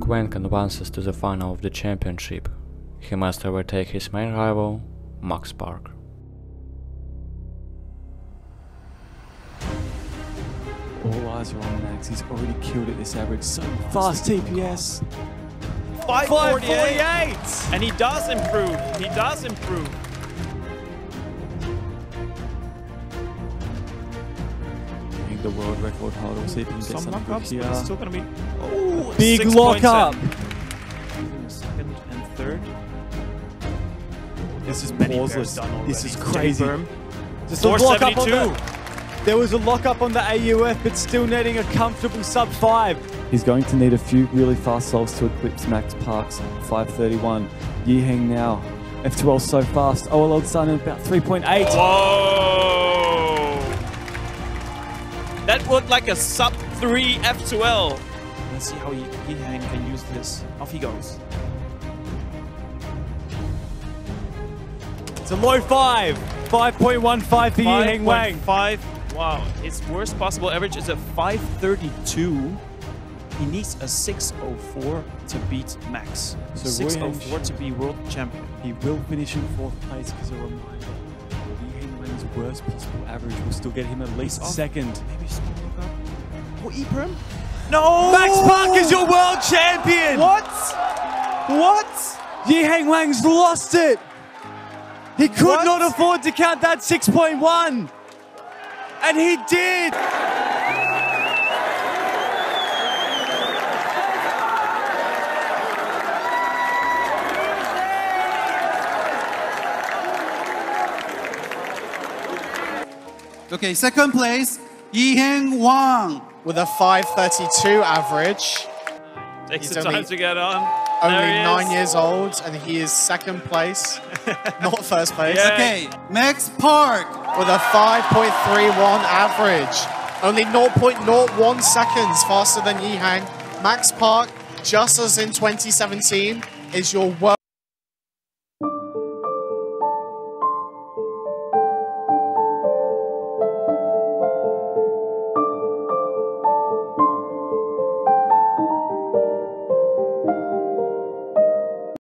Yang Wang advances to the final of the championship. He must overtake his main rival, Max Park. All eyes are on Max. He's already killed at this average. So fast TPS. 548! And he does improve. He does improve. The world record holder. We'll see if he can get Some something lockups, here. but it's still going to be... Oh, big lockup. Second and third. This is Many pauseless. pairs done This is already. crazy. J-Berm. Just a lockup on 472. there was a lockup on the AUF, but still netting a comfortable sub-5. He's going to need a few really fast solves to eclipse Max Park's 531. Yiheng now. F2L so fast. OLL starting at about 3.8. Whoa! That looked like a sub-3 F2L. Let's see how Yiheng can use this. Off he goes. It's a low 5. 5.15 for Yiheng Wang. 5.5. Wow. His worst possible average is a 532. He needs a 604 to beat Max. So 604 to be world champion. He will finish in 4th place because a reminder, Yiheng Wang's worst possible average will still get him at least second. Maybe small lookup. Oh, E-Perm? No! Max Park is your world champion! What? What? Yiheng Wang's lost it! He could not afford to count that 6.1! And he did! Okay, second place, Yiheng Wang. With a 532 average. Takes He's the time to get on. Only There he 9 is. years old, and he is second place, not first place. Yeah. Okay, Max Park. With a 5.31 average. Only 0.01 seconds faster than Yiheng. Max Park, just as in 2017, is your world.